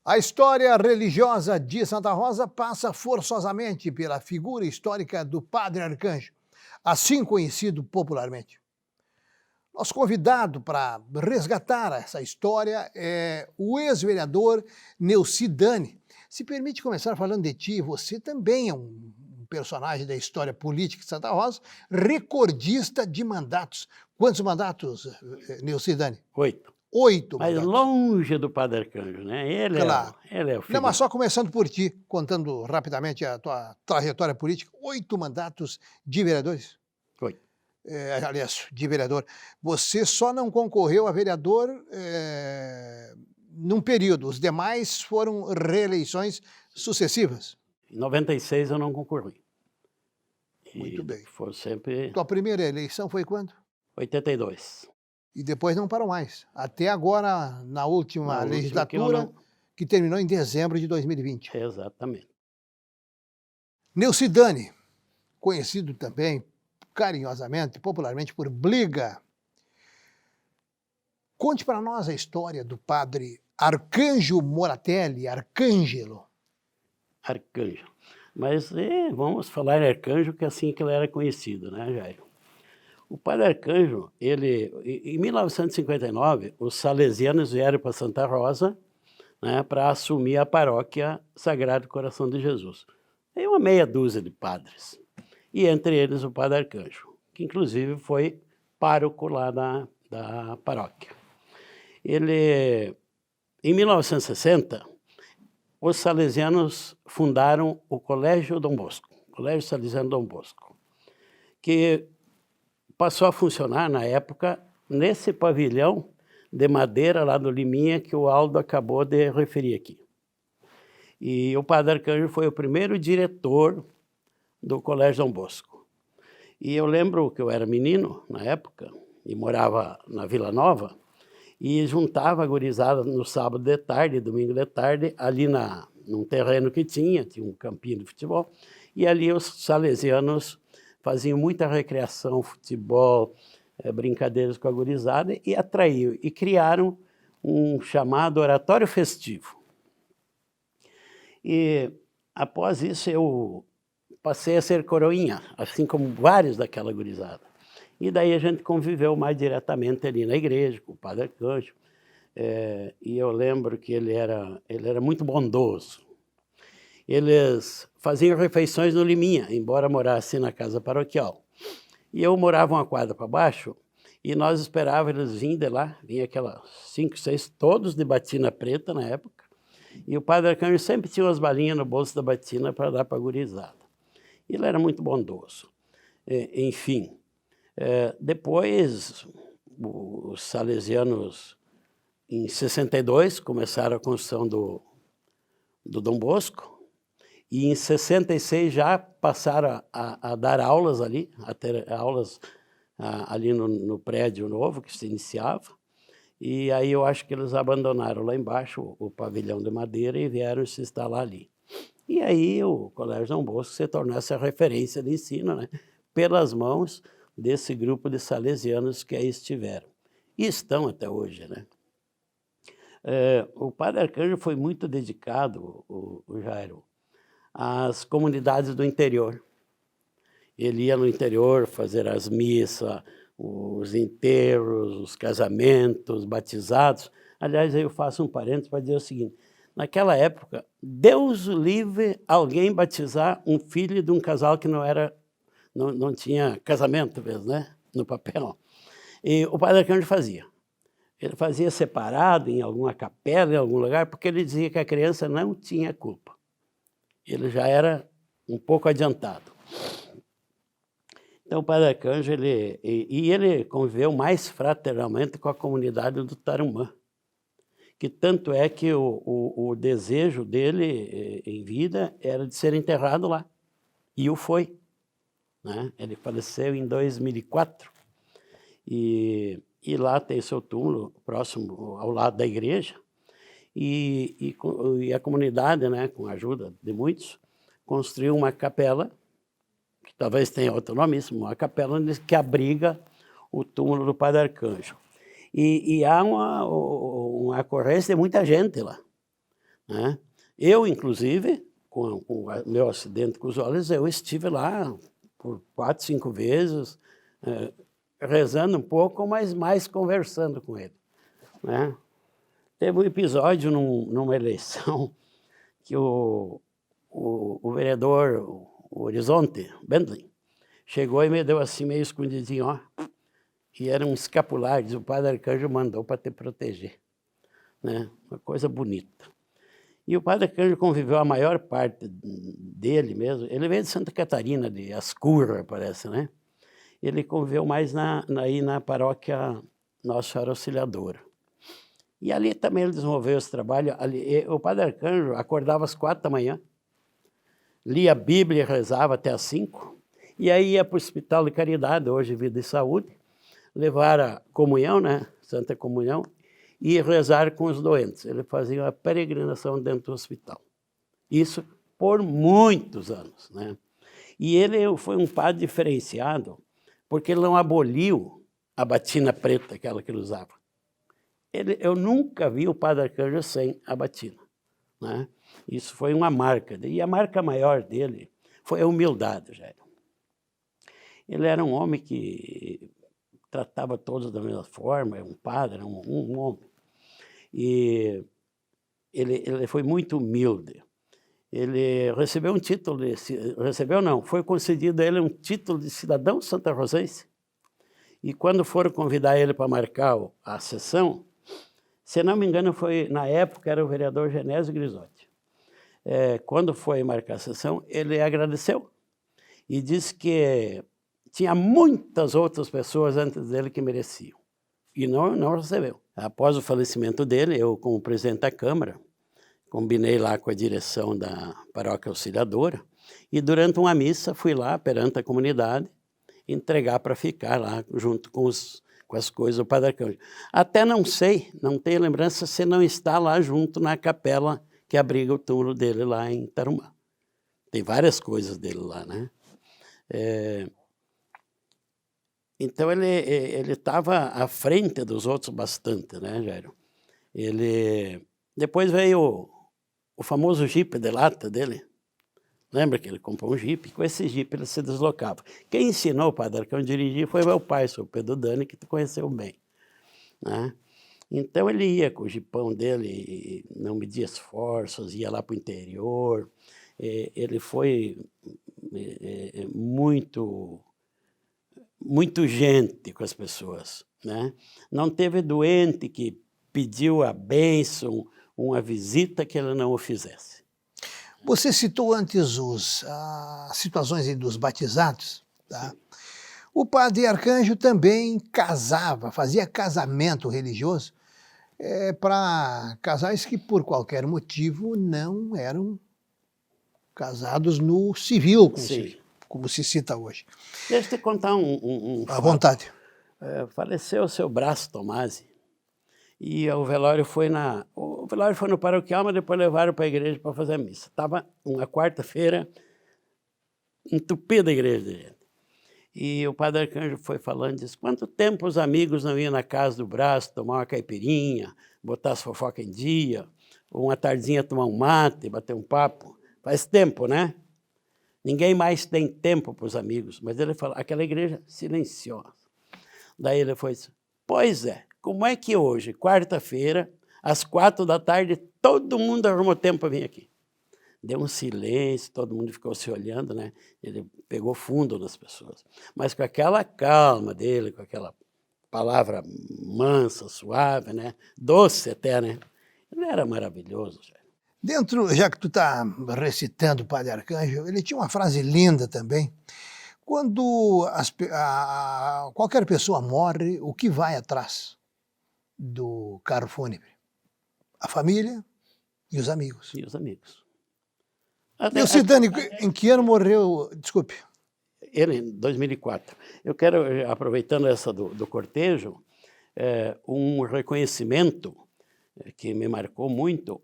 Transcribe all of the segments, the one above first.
A história religiosa de Santa Rosa passa forçosamente pela figura histórica do Padre Arcanjo, assim conhecido popularmente. Nosso convidado para resgatar essa história é o ex-vereador Neuci Dani. Se permite começar falando de ti, você também é um personagem da história política de Santa Rosa, recordista de mandatos. Quantos mandatos, Neuci Dani? 8. 8 Mas mandatos. longe do Padre Arcanjo, né? Claro. Ele é o Não, mas filho. só começando por ti, contando rapidamente a tua trajetória política, 8 mandatos de vereadores. 8. Aliás, de vereador. Você só não concorreu a vereador num período, os demais foram reeleições sucessivas. Em 96 eu não concorri. Muito E bem. foi sempre Tua primeira eleição foi quando? 82. E depois não parou mais. Até agora, na última Na última que eu legislatura, não... que terminou em dezembro de 2020. Exatamente. Neuci Dani, conhecido também carinhosamente, popularmente por Bliga. Conte para nós a história do padre Arcanjo Moratelli, Arcângelo. Arcanjo. Mas vamos falar em Arcanjo, que é assim que ele era conhecido, né, Jairo? O Padre Arcanjo, em 1959, os salesianos vieram para Santa Rosa, né, para assumir a paróquia Sagrado Coração de Jesus. Tem uma meia dúzia de padres, e entre eles o Padre Arcanjo, que inclusive foi pároco lá da paróquia. Em 1960, os salesianos fundaram o Colégio Dom Bosco, Colégio Salesiano Dom Bosco, que passou a funcionar, na época, nesse pavilhão de madeira lá do Liminha, que o Aldo acabou de referir aqui. E o Padre Arcanjo foi o primeiro diretor do Colégio Dom Bosco. E eu lembro que eu era menino, na época, e morava na Vila Nova, e juntava a gurizada no sábado de tarde, domingo de tarde, ali num terreno que tinha um campinho de futebol, e ali os salesianos faziam muita recreação, futebol, brincadeiras com a gurizada, e atraíam, e criaram um chamado oratório festivo. E após isso eu passei a ser coroinha, assim como vários daquela gurizada. E daí a gente conviveu mais diretamente ali na igreja, com o Padre Arcanjo. E eu lembro que ele era muito bondoso. Eles faziam refeições no Liminha, embora morasse na casa paroquial. E eu morava uma quadra para baixo, e nós esperávamos eles virem de lá, vinha aquelas 5, 6, todos de batina preta na época, e o Padre Arcanjo sempre tinha umas balinhas no bolso da batina para dar para a gurizada. Ele era muito bondoso. Enfim, depois os salesianos, em 62, começaram a construção do Dom Bosco, e em 66 já passaram a dar aulas ali, a ter aulas ali no prédio novo que se iniciava. E aí eu acho que eles abandonaram lá embaixo o pavilhão de madeira e vieram se instalar ali. E aí o Colégio Dom Bosco se tornou essa referência de ensino, né, pelas mãos desse grupo de salesianos que aí estiveram. E estão até hoje, né? O Padre Arcanjo foi muito dedicado, o Jairo, às comunidades do interior. Ele ia no interior fazer as missas, os enterros, os casamentos, os batizados. Aliás, aí eu faço um parênteses para dizer o seguinte: naquela época, Deus livre alguém batizar um filho de um casal que não tinha casamento mesmo, né, no papel. E o Padre Arcanjo fazia. Ele fazia separado em alguma capela, em algum lugar, porque ele dizia que a criança não tinha culpa. Ele já era um pouco adiantado. Então, o Padre Arcanjo, ele conviveu mais fraternalmente com a comunidade do Tarumã, que tanto é que o desejo dele em vida era de ser enterrado lá, e o foi, né? Ele faleceu em 2004, e lá tem seu túmulo próximo ao lado da igreja, e a comunidade, né, com a ajuda de muitos, construiu uma capela, que talvez tenha outro nome, uma capela que abriga o túmulo do Padre Arcanjo. E há uma ocorrência de muita gente lá. né? Eu, inclusive, com o meu acidente com os olhos, eu estive lá por 4, 5 vezes, rezando um pouco, mas mais conversando com ele, né? Teve um episódio numa eleição que o vereador, o Horizonte, Bentley, chegou e me deu assim meio escondidinho, ó, e era um escapulário, o padre Arcanjo mandou para te proteger, né? Uma coisa bonita. E o padre Arcanjo conviveu a maior parte dele mesmo, ele veio de Santa Catarina, de Ascurra, parece, né? Ele conviveu mais aí na paróquia Nossa Senhora Auxiliadora. E ali também ele desenvolveu esse trabalho. O padre Arcanjo acordava às 4 da manhã, lia a Bíblia e rezava até às 5, e aí ia para o Hospital de Caridade, hoje Vida e Saúde, levar a comunhão, né, Santa Comunhão, e rezar com os doentes. Ele fazia uma peregrinação dentro do hospital. Isso por muitos anos, né? E ele foi um padre diferenciado, porque ele não aboliu a batina preta, aquela que ele usava. Eu nunca vi o padre Arcanjo sem a batina, né? Isso foi uma marca. E a marca maior dele foi a humildade, Jair. Ele era um homem que tratava todos da mesma forma, é um padre, era um homem. E ele foi muito humilde. Ele recebeu um título, foi concedido a ele um título de cidadão santarrosense. E quando foram convidar ele para marcar a sessão, se não me engano, na época era o vereador Genésio Grisotti. Quando foi marcar a sessão, ele agradeceu e disse que tinha muitas outras pessoas antes dele que mereciam. E não recebeu. Após o falecimento dele, eu, como presidente da Câmara, combinei lá com a direção da Paróquia Auxiliadora e durante uma missa fui lá perante a comunidade entregar para ficar lá junto com as coisas do Padre Arcanjo. Até não tenho lembrança se não está lá junto na capela que abriga o túmulo dele lá em Tarumã. Tem várias coisas dele lá, né? Então ele estava à frente dos outros bastante, né, Jairo? Depois veio o famoso jipe de lata dele. Lembra que ele comprou um jipe? Com esse jipe ele se deslocava. Quem ensinou o padre Arcanjo a dirigir foi meu pai, o Pedro Dani, que tu conheceu bem, né? Então ele ia com o jipão dele, não media esforços, ia lá para o interior. Ele foi muito gente com as pessoas, né? Não teve doente que pediu a bênção, uma visita que ele não o fizesse. Você citou antes as situações aí dos batizados, tá? O padre Arcanjo também casava, fazia casamento religioso para casais que por qualquer motivo não eram casados no civil, como se cita hoje. Deixa eu te contar um À vontade. Faleceu o seu Brás Tomasi e o velório foi no paroquial, mas depois levaram para a igreja para fazer a missa. Estava uma quarta-feira entupida a igreja de gente. E o padre Arcanjo foi falando, disse, quanto tempo os amigos não iam na casa do Brás tomar uma caipirinha, botar as fofocas em dia, ou uma tardinha tomar um mate, bater um papo. Faz tempo, né? Ninguém mais tem tempo para os amigos. Mas ele falou, aquela igreja silenciosa. Daí ele foi assim, pois é, como é que hoje, quarta-feira, às 4 da tarde, todo mundo arrumou tempo para vir aqui? Deu um silêncio, todo mundo ficou se olhando, né? Ele pegou fundo nas pessoas. Mas com aquela calma dele, com aquela palavra mansa, suave, né? Doce até, né? Ele era maravilhoso. Já que tu está recitando o padre Arcanjo, ele tinha uma frase linda também. Quando qualquer pessoa morre, o que vai atrás do carro fúnebre? A família e os amigos. E os amigos. E o Sidani, em que ano morreu? Desculpe. Ele, em 2004. Eu quero, aproveitando essa do cortejo, um reconhecimento que me marcou muito.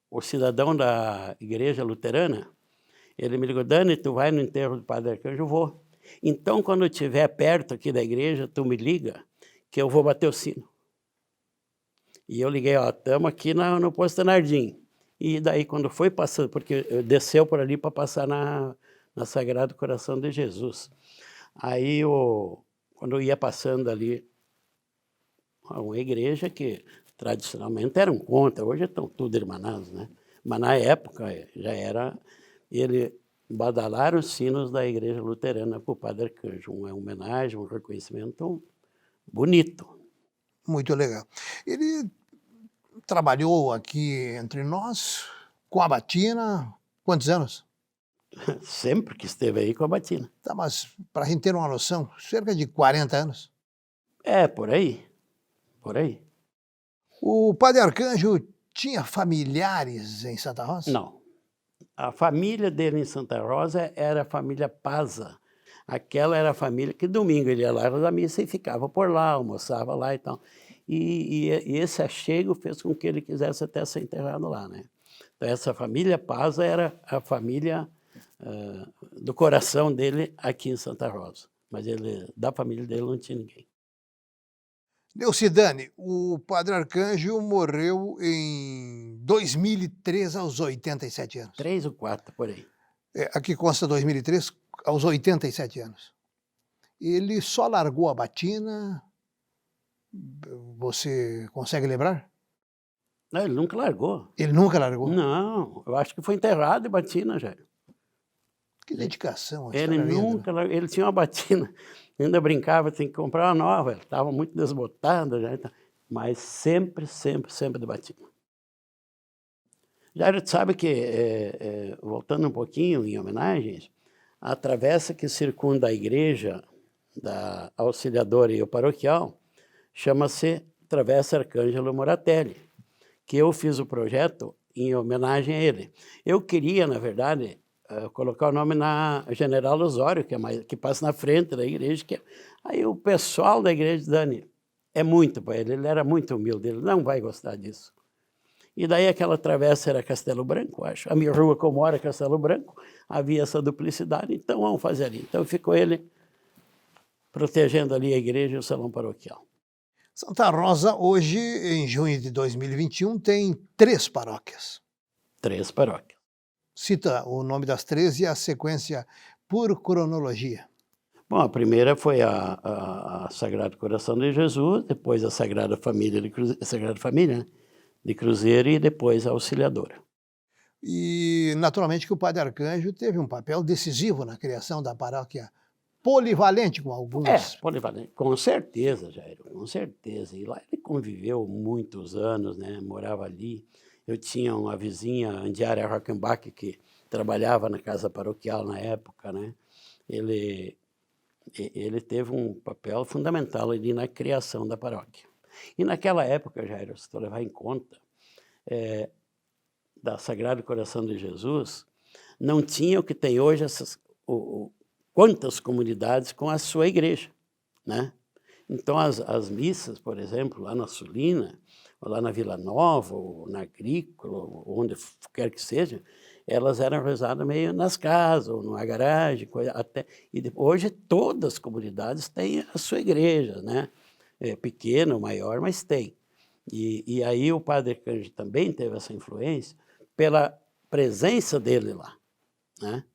O cidadão da igreja luterana, ele me ligou, Dani, tu vai no enterro do padre Arcanjo? Eu vou. Então, quando eu estiver perto aqui da igreja, tu me liga, que eu vou bater o sino. E eu liguei, ó, estamos aqui no posto Nardim. E daí quando foi passando, porque desceu por ali para passar na Sagrado Coração de Jesus. Aí, quando eu ia passando ali, uma igreja que tradicionalmente eram contra, hoje estão tudo irmanados, né? Mas na época já era, badalaram os sinos da igreja luterana para o Padre Arcanjo, uma homenagem, um reconhecimento bonito. Muito legal. Ele trabalhou aqui entre nós com a batina, quantos anos? Sempre que esteve aí com a batina. Tá, mas para a gente ter uma noção, cerca de 40 anos. É, por aí, por aí. O Padre Arcanjo tinha familiares em Santa Rosa? Não. A família dele em Santa Rosa era a família Paza. Aquela era a família que domingo ele ia lá da missa e ficava por lá, almoçava lá e tal. E esse achego fez com que ele quisesse até ser enterrado lá, né? Então essa família Paza era a família do coração dele aqui em Santa Rosa. Mas da família dele não tinha ninguém. Neucidane, o Padre Arcanjo morreu em 2003 aos 87 anos. 3 ou 4, por aí. Aqui consta 2003 aos 87 anos. Ele só largou a batina, você consegue lembrar? Não, ele nunca largou. Ele nunca largou? Não, eu acho que foi enterrado em batina já. Que dedicação. Ele nunca, ele tinha uma batina, ainda brincava, tem que comprar uma nova, estava muito desbotada já, mas sempre, sempre, sempre de batina. Já tu sabe que, voltando um pouquinho em homenagens, a travessa que circunda a igreja da Auxiliadora e o paroquial chama-se Travessa Arcângelo Moratelli, que eu fiz o projeto em homenagem a ele. Eu queria, na verdade, colocar o nome na General Osório, que passa na frente da igreja. Aí o pessoal da igreja, Dani, é muito para ele era muito humilde, ele não vai gostar disso. E daí aquela travessa era Castelo Branco, acho. A minha rua como mora Castelo Branco, havia essa duplicidade, então vamos fazer ali. Então ficou ele protegendo ali a igreja e o salão paroquial. Santa Rosa, hoje, em junho de 2021, tem 3 paróquias. 3 paróquias. Cita o nome das 3 e a sequência por cronologia. Bom, a primeira foi a Sagrado Coração de Jesus, depois a Sagrada Família de Cruzeiro e depois a Auxiliadora. E, naturalmente, que o Padre Arcanjo teve um papel decisivo na criação da paróquia polivalente com alguns... Polivalente, com certeza, Jair, com certeza. E lá ele conviveu muitos anos, né? Morava ali. Eu tinha uma vizinha, Andiara Rockenbach, que trabalhava na casa paroquial na época, né? Ele teve um papel fundamental ali na criação da paróquia. E naquela época, Jair, se tu levar em conta, da Sagrado Coração de Jesus, não tinha o que tem hoje quantas comunidades com a sua igreja, né? Então as missas, por exemplo, lá na Sulina, ou lá na Vila Nova, ou na Agrícola, ou onde quer que seja, elas eram rezadas meio nas casas, ou numa garagem, hoje todas as comunidades têm a sua igreja, né? Pequena ou maior, mas tem. E aí o Padre Arcanjo também teve essa influência pela presença dele lá, né?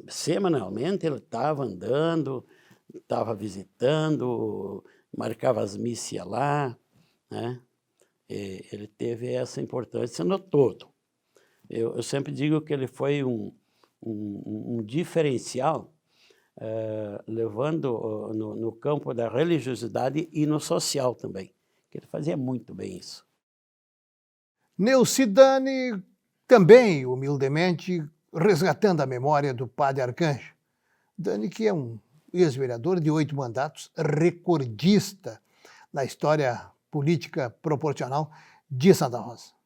Semanalmente ele estava andando, estava visitando, marcava as missas lá, né? Ele teve essa importância no todo. Eu sempre digo que ele foi um diferencial, levando no campo da religiosidade e no social também, que ele fazia muito bem isso. Neucidane, também, humildemente, resgatando a memória do Padre Arcanjo. Dani, que é um ex-vereador de 8 mandatos, recordista na história política proporcional de Santa Rosa.